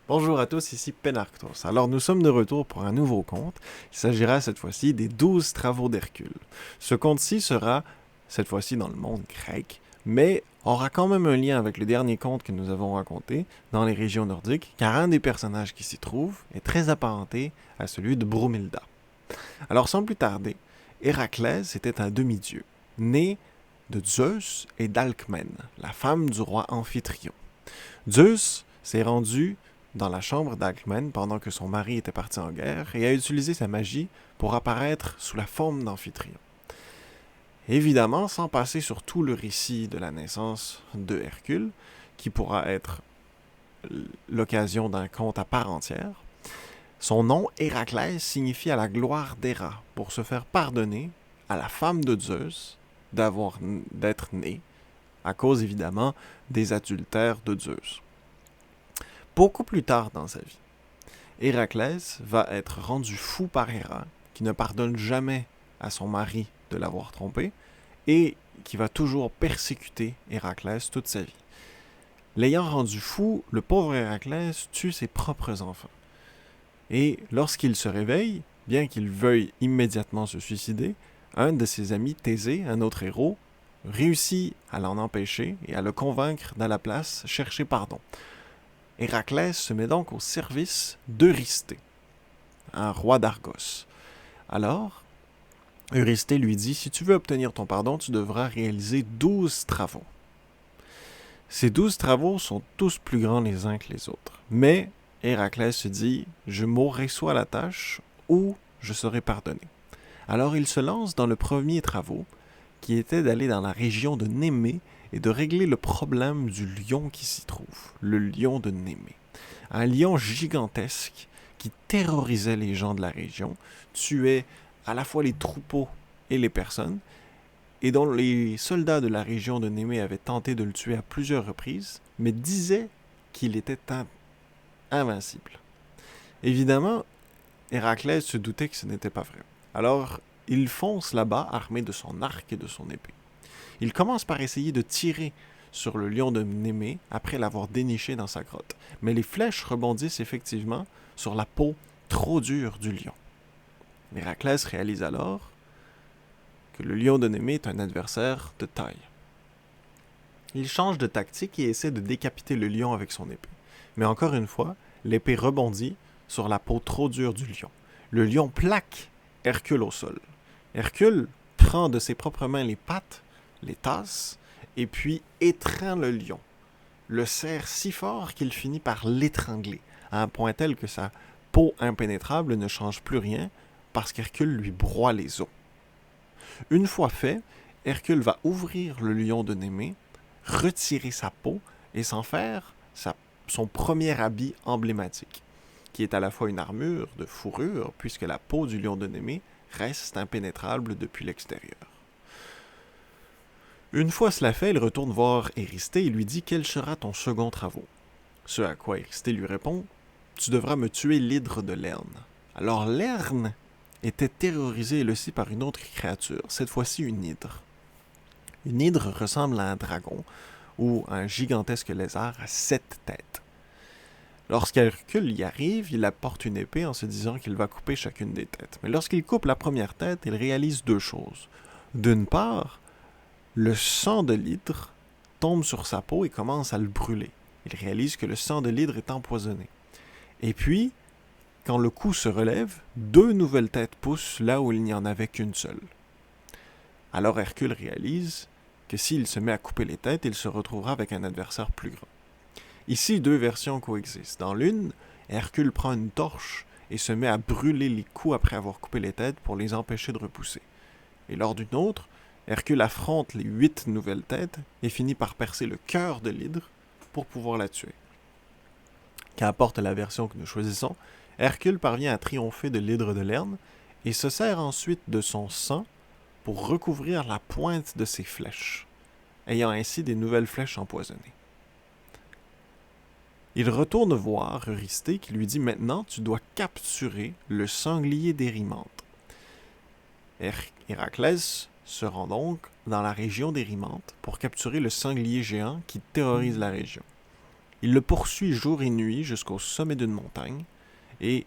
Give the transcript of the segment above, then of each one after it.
Bonjour à tous, ici Penarctos. Alors nous sommes de retour pour un nouveau conte. Il s'agira cette fois-ci des 12 travaux d'Hercule. Ce conte-ci sera cette fois-ci dans le monde grec, mais aura quand même un lien avec le dernier conte que nous avons raconté dans les régions nordiques, car un des personnages qui s'y trouve est très apparenté à celui de Brumilda. Alors sans plus tarder, Héraclès était un demi-dieu, né de Zeus et d'Alcmène, la femme du roi Amphitryon. Zeus s'est rendu dans la chambre d'Alcmène pendant que son mari était parti en guerre et a utilisé sa magie pour apparaître sous la forme d'Amphitryon. Évidemment, sans passer sur tout le récit de la naissance de Hercule, qui pourra être l'occasion d'un conte à part entière, son nom, Héraclès, signifie à la gloire d'Héra, pour se faire pardonner à la femme de Zeus d'être née, à cause évidemment des adultères de Zeus. Beaucoup plus tard dans sa vie, Héraclès va être rendu fou par Héra, qui ne pardonne jamais à son mari de l'avoir trompé, et qui va toujours persécuter Héraclès toute sa vie. L'ayant rendu fou, le pauvre Héraclès tue ses propres enfants. Et lorsqu'il se réveille, bien qu'il veuille immédiatement se suicider, un de ses amis, Thésée, un autre héros, réussit à l'en empêcher et à le convaincre d'à la place chercher pardon. Héraclès se met donc au service d'Eurysthée, un roi d'Argos. Alors, Eurysthée lui dit, si tu veux obtenir ton pardon, tu devras réaliser 12 travaux. Ces 12 travaux sont tous plus grands les uns que les autres. Mais Héraclès se dit, je mourrai soit à la tâche, ou je serai pardonné. Alors il se lance dans le premier travaux, qui était d'aller dans la région de Némée et de régler le problème du lion qui s'y trouve, le lion de Némée. Un lion gigantesque qui terrorisait les gens de la région, tuait à la fois les troupeaux et les personnes, et dont les soldats de la région de Némée avaient tenté de le tuer à plusieurs reprises, mais disaient qu'il était invincible. Évidemment, Héraclès se doutait que ce n'était pas vrai. Alors, il fonce là-bas armé de son arc et de son épée. Il commence par essayer de tirer sur le lion de Némée après l'avoir déniché dans sa grotte. Mais les flèches rebondissent effectivement sur la peau trop dure du lion. Héraclès réalise alors que le lion de Némée est un adversaire de taille. Il change de tactique et essaie de décapiter le lion avec son épée. Mais encore une fois, l'épée rebondit sur la peau trop dure du lion. Le lion plaque Hercule au sol. Hercule prend de ses propres mains les pattes, les tasse, et puis étreint le lion. Le serre si fort qu'il finit par l'étrangler, à un point tel que sa peau impénétrable ne change plus rien parce qu'Hercule lui broie les os. Une fois fait, Hercule va ouvrir le lion de Némée, retirer sa peau et s'en faire son premier habit emblématique, qui est à la fois une armure de fourrure, puisque la peau du lion de Némée reste impénétrable depuis l'extérieur. Une fois cela fait, il retourne voir Eurysthée et lui dit « Quel sera ton second travaux ?» Ce à quoi Eurysthée lui répond « Tu devras me tuer l'hydre de Lerne. » Alors Lerne était terrorisé elle aussi par une autre créature, cette fois-ci une hydre. Une hydre ressemble à un dragon ou à un gigantesque lézard à 7 têtes. Lorsqu'Hercule y arrive, il apporte une épée en se disant qu'il va couper chacune des têtes. Mais lorsqu'il coupe la première tête, il réalise deux choses. D'une part, le sang de l'hydre tombe sur sa peau et commence à le brûler. Il réalise que le sang de l'hydre est empoisonné. Et puis, quand le coup se relève, deux nouvelles têtes poussent là où il n'y en avait qu'une seule. Alors Hercule réalise que s'il se met à couper les têtes, il se retrouvera avec un adversaire plus grand. Ici, deux versions coexistent. Dans l'une, Hercule prend une torche et se met à brûler les coups après avoir coupé les têtes pour les empêcher de repousser. Et lors d'une autre, Hercule affronte les 8 nouvelles têtes et finit par percer le cœur de l'hydre pour pouvoir la tuer. Qu'importe la version que nous choisissons, Hercule parvient à triompher de l'hydre de Lerne et se sert ensuite de son sang pour recouvrir la pointe de ses flèches, ayant ainsi des nouvelles flèches empoisonnées. Il retourne voir Eurysthée qui lui dit « Maintenant, tu dois capturer le sanglier d'Érymanthe. » Héraclès se rend donc dans la région d'Érymanthe pour capturer le sanglier géant qui terrorise la région. Il le poursuit jour et nuit jusqu'au sommet d'une montagne, et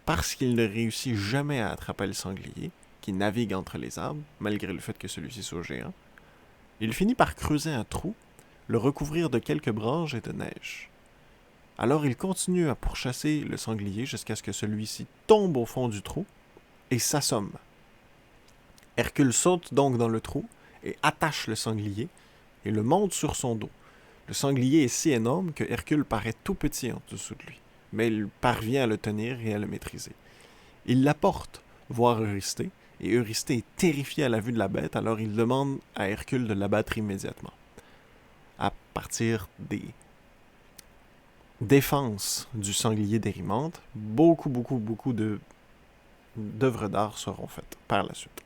parce qu'il ne réussit jamais à attraper le sanglier, qui navigue entre les arbres, malgré le fait que celui-ci soit géant, il finit par creuser un trou, le recouvrir de quelques branches et de neige. Alors il continue à pourchasser le sanglier jusqu'à ce que celui-ci tombe au fond du trou et s'assomme. Hercule saute donc dans le trou et attache le sanglier et le monte sur son dos. Le sanglier est si énorme que Hercule paraît tout petit en dessous de lui, mais il parvient à le tenir et à le maîtriser. Il l'apporte voir Eurysthée, et Eurysthée est terrifié à la vue de la bête, alors il demande à Hercule de l'abattre immédiatement. À partir des défenses du sanglier d'Érimante, beaucoup d'œuvres d'art seront faites par la suite.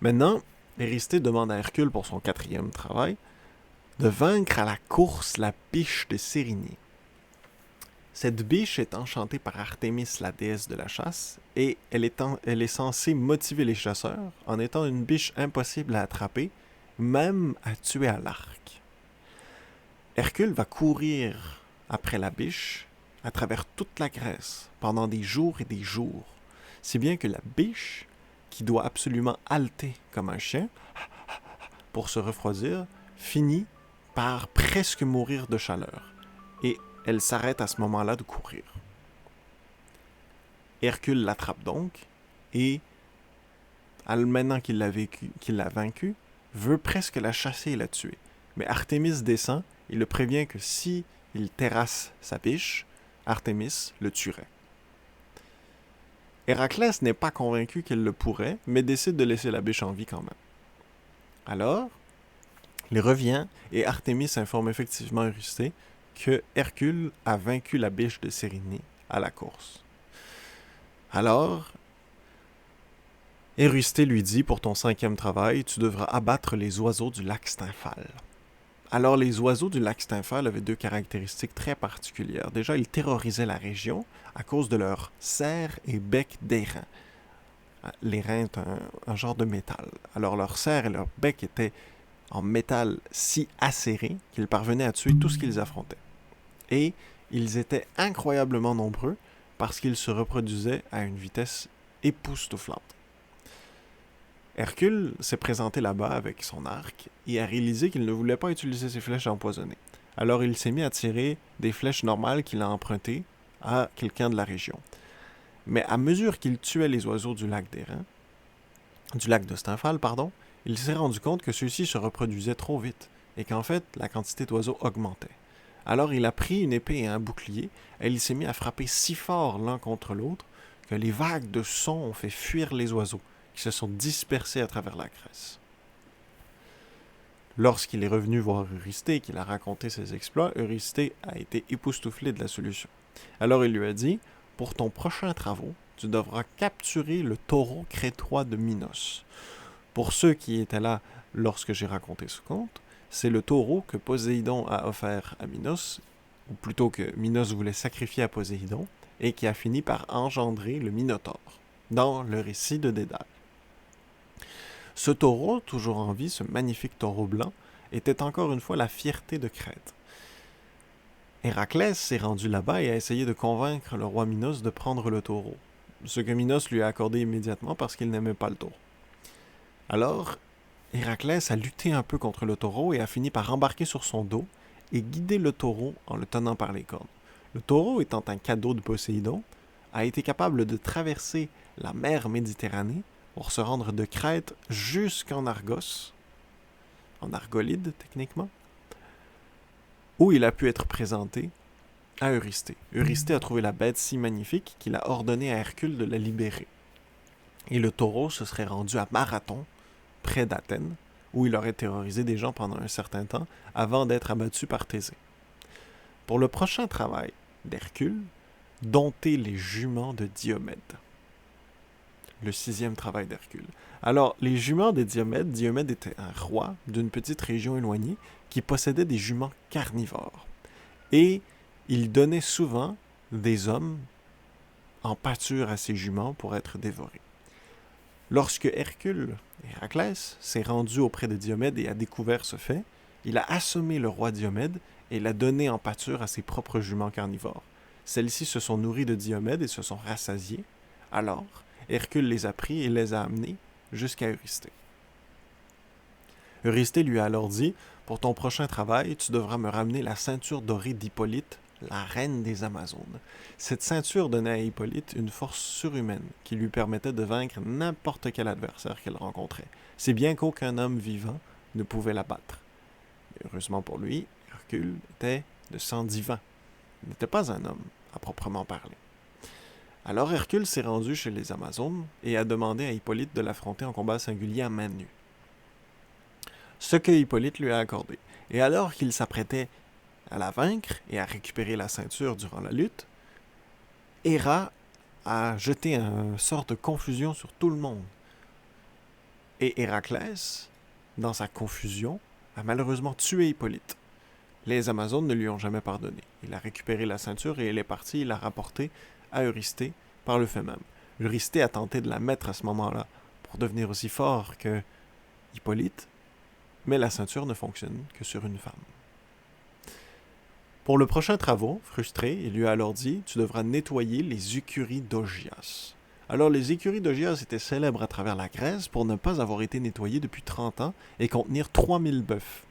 Maintenant, Eurysthée demande à Hercule pour son 4e travail de vaincre à la course la biche de Cérynie. Cette biche est enchantée par Artémis, la déesse de la chasse, et elle est censée motiver les chasseurs en étant une biche impossible à attraper, même à tuer à l'arc. Hercule va courir après la biche à travers toute la Grèce pendant des jours et des jours, si bien que la biche, qui doit absolument halter comme un chien pour se refroidir, finit par presque mourir de chaleur, et elle s'arrête à ce moment-là de courir. Hercule l'attrape donc, et maintenant qu'il l'a vaincue, veut presque la chasser et la tuer. Mais Artémis descend et le prévient que si il terrasse sa biche, Artémis le tuerait. Héraclès n'est pas convaincu qu'il le pourrait, mais décide de laisser la biche en vie quand même. Alors, il revient et Artémis informe effectivement Eurysthée que Hercule a vaincu la biche de Cérynie à la course. Alors, Eurysthée lui dit, pour ton 5e travail, tu devras abattre les oiseaux du lac Stymphale. Alors, les oiseaux du lac Stymphale avaient 2 caractéristiques très particulières. Déjà, ils terrorisaient la région à cause de leurs serres et becs d'airain. L'airain est un genre de métal. Alors, leurs serres et leurs becs étaient en métal si acéré qu'ils parvenaient à tuer tout ce qu'ils affrontaient. Et ils étaient incroyablement nombreux parce qu'ils se reproduisaient à une vitesse époustouflante. Hercule s'est présenté là-bas avec son arc et a réalisé qu'il ne voulait pas utiliser ses flèches empoisonnées. Alors il s'est mis à tirer des flèches normales qu'il a empruntées à quelqu'un de la région. Mais à mesure qu'il tuait les oiseaux du lac de Stymphale, il s'est rendu compte que ceux-ci se reproduisaient trop vite et qu'en fait, la quantité d'oiseaux augmentait. Alors il a pris une épée et un bouclier et il s'est mis à frapper si fort l'un contre l'autre que les vagues de son ont fait fuir les oiseaux qui se sont dispersés à travers la Grèce. Lorsqu'il est revenu voir Eurysthée et qu'il a raconté ses exploits, Eurysthée a été époustouflé de la solution. Alors il lui a dit, pour ton prochain travail, tu devras capturer le taureau crétois de Minos. Pour ceux qui étaient là lorsque j'ai raconté ce conte, c'est le taureau que Poséidon a offert à Minos, ou plutôt que Minos voulait sacrifier à Poséidon, et qui a fini par engendrer le Minotaure, dans le récit de Dédale. Ce taureau, toujours en vie, ce magnifique taureau blanc, était encore une fois la fierté de Crète. Héraclès s'est rendu là-bas et a essayé de convaincre le roi Minos de prendre le taureau, ce que Minos lui a accordé immédiatement parce qu'il n'aimait pas le taureau. Alors, Héraclès a lutté un peu contre le taureau et a fini par embarquer sur son dos et guider le taureau en le tenant par les cornes. Le taureau, étant un cadeau de Poséidon, a été capable de traverser la mer Méditerranée pour se rendre de Crète jusqu'en Argos, en Argolide techniquement, où il a pu être présenté à Eurysthée. Eurysthée a trouvé la bête si magnifique qu'il a ordonné à Hercule de la libérer. Et le taureau se serait rendu à Marathon, près d'Athènes, où il aurait terrorisé des gens pendant un certain temps avant d'être abattu par Thésée. Pour le prochain travail d'Hercule, dompter les juments de Diomède. Le 6e travail d'Hercule. Alors, les juments de Diomède était un roi d'une petite région éloignée qui possédait des juments carnivores. Et il donnait souvent des hommes en pâture à ces juments pour être dévorés. Lorsque Héraclès, s'est rendu auprès de Diomède et a découvert ce fait, il a assommé le roi Diomède et l'a donné en pâture à ses propres juments carnivores. Celles-ci se sont nourries de Diomède et se sont rassasiées. Alors, Hercule les a pris et les a amenés jusqu'à Eurysthée. Eurysthée lui a alors dit « Pour ton prochain travail, tu devras me ramener la ceinture dorée d'Hippolyte, la reine des Amazones. » Cette ceinture donnait à Hippolyte une force surhumaine qui lui permettait de vaincre n'importe quel adversaire qu'elle rencontrait, si bien qu'aucun homme vivant ne pouvait la battre. Mais heureusement pour lui, Hercule était de sang divin. Il n'était pas un homme, à proprement parler. Alors Hercule s'est rendu chez les Amazones et a demandé à Hippolyte de l'affronter en combat singulier à main nue. Ce que Hippolyte lui a accordé. Et alors qu'il s'apprêtait à la vaincre et à récupérer la ceinture durant la lutte, Héra a jeté une sorte de confusion sur tout le monde. Et Héraclès, dans sa confusion, a malheureusement tué Hippolyte. Les Amazones ne lui ont jamais pardonné. Il a récupéré la ceinture et il est parti, il l'a rapportée à Eurysthée par le fait même. Eurysthée a tenté de la mettre à ce moment-là pour devenir aussi fort que Hippolyte, mais la ceinture ne fonctionne que sur une femme. Pour le prochain travaux, frustré, il lui a alors dit « Tu devras nettoyer les écuries d'Augias. » Alors les écuries d'Augias étaient célèbres à travers la Grèce pour ne pas avoir été nettoyées depuis 30 ans et contenir 3000 bœufs.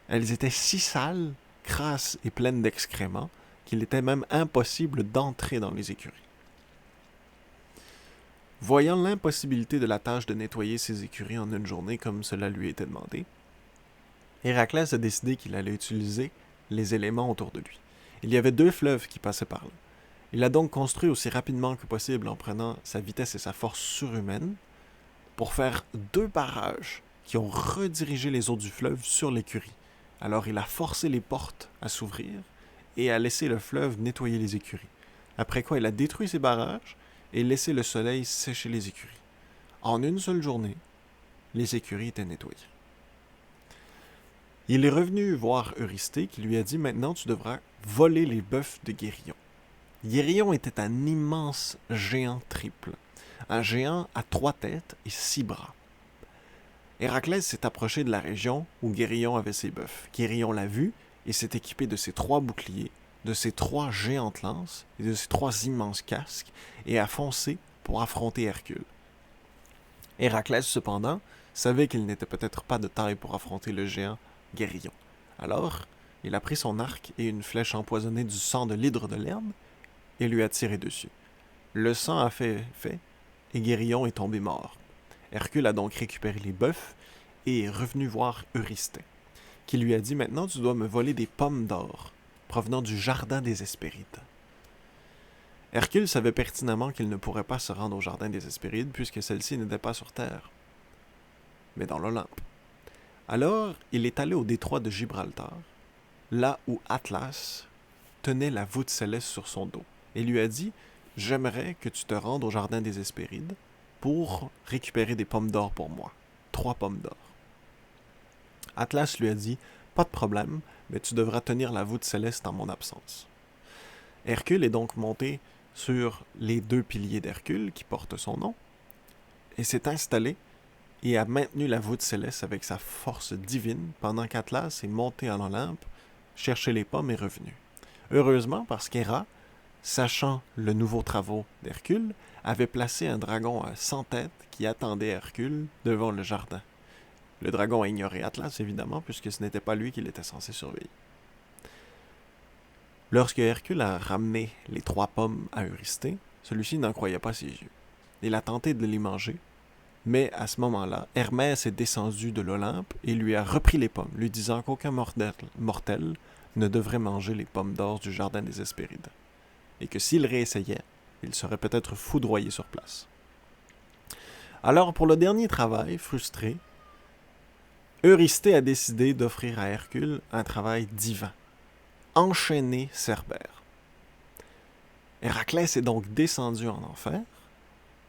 Elles étaient si sales, crasses et pleines d'excréments qu'il était même impossible d'entrer dans les écuries. Voyant l'impossibilité de la tâche de nettoyer ces écuries en une journée comme cela lui était demandé, Héraclès a décidé qu'il allait utiliser les éléments autour de lui. Il y avait 2 fleuves qui passaient par là. Il a donc construit aussi rapidement que possible en prenant sa vitesse et sa force surhumaine pour faire 2 barrages qui ont redirigé les eaux du fleuve sur l'écurie. Alors il a forcé les portes à s'ouvrir et a laissé le fleuve nettoyer les écuries. Après quoi il a détruit ces barrages et laissé le soleil sécher les écuries. En une seule journée, les écuries étaient nettoyées. Il est revenu voir Eurysthée qui lui a dit « Maintenant tu devras voler les bœufs de Guérillon. » Guérillon était un immense géant triple, un géant à 3 têtes et 6 bras. Héraclès s'est approché de la région où Guérillon avait ses bœufs. Guérillon l'a vu et s'est équipé de ses 3 boucliers, de ses 3 géantes lances et de ses 3 immenses casques et a foncé pour affronter Hercule. Héraclès, cependant, savait qu'il n'était peut-être pas de taille pour affronter le géant Guérillon. Alors, il a pris son arc et une flèche empoisonnée du sang de l'hydre de Lerne et lui a tiré dessus. Le sang a fait effet et Guérillon est tombé mort. Hercule a donc récupéré les bœufs et est revenu voir Eurysthée, qui lui a dit « Maintenant, tu dois me voler des pommes d'or provenant du jardin des Hespérides. » Hercule savait pertinemment qu'il ne pourrait pas se rendre au jardin des Hespérides puisque celle-ci n'était pas sur Terre, mais dans l'Olympe. Alors, il est allé au détroit de Gibraltar, là où Atlas tenait la voûte céleste sur son dos, et lui a dit « J'aimerais que tu te rendes au jardin des Hespérides pour récupérer des pommes d'or pour moi. 3 pommes d'or. » Atlas lui a dit « Pas de problème, mais tu devras tenir la voûte céleste en mon absence. » Hercule est donc monté sur les 2 piliers d'Hercule qui portent son nom, et s'est installé et a maintenu la voûte céleste avec sa force divine pendant qu'Atlas est monté en Olympe, chercher les pommes et revenu. Heureusement parce qu'Héra, sachant le nouveau travaux d'Hercule, avait placé un dragon à 100 têtes qui attendait Hercule devant le jardin. Le dragon a ignoré Atlas, évidemment, puisque ce n'était pas lui qu'il était censé surveiller. Lorsque Hercule a ramené les 3 pommes à Eurysthée, celui-ci n'en croyait pas ses yeux. Il a tenté de les manger, mais à ce moment-là, Hermès est descendu de l'Olympe et lui a repris les pommes, lui disant qu'aucun mortel ne devrait manger les pommes d'or du jardin des Hespérides, et que s'il réessayait, il serait peut-être foudroyé sur place. Alors, pour le dernier travail, frustré, Eurysthée a décidé d'offrir à Hercule un travail divin. Enchaîner Cerbère. Héraclès est donc descendu en enfer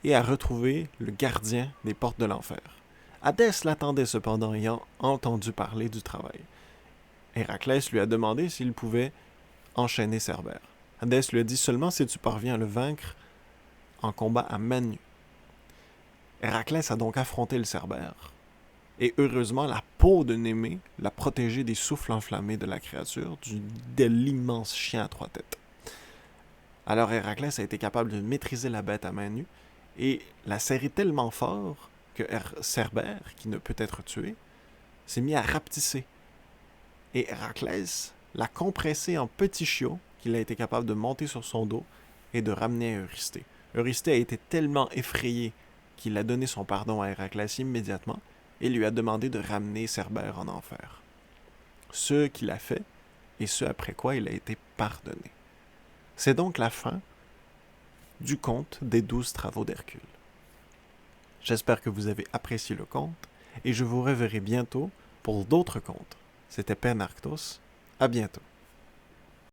et a retrouvé le gardien des portes de l'enfer. Hadès l'attendait cependant ayant entendu parler du travail. Héraclès lui a demandé s'il pouvait enchaîner Cerbère. Hadès lui a dit seulement si tu parviens à le vaincre en combat à main nue. Héraclès a donc affronté le Cerbère Et heureusement, la peau de Némée l'a protégé des souffles enflammés de la créature, de l'immense chien à 3 têtes. Alors Héraclès a été capable de maîtriser la bête à main nue et la serrer tellement fort que Cerbère, qui ne peut être tué, s'est mis à rapetisser. Et Héraclès l'a compressé en petits chiots qu'il a été capable de monter sur son dos et de ramener à Eurysthée. Eurysthée a été tellement effrayé qu'il a donné son pardon à Héraclès immédiatement et lui a demandé de ramener Cerbère en enfer. Ce qu'il a fait, et ce après quoi il a été pardonné. C'est donc la fin du conte des 12 travaux d'Hercule. J'espère que vous avez apprécié le conte, et je vous reverrai bientôt pour d'autres contes. C'était Père Narctos, à bientôt.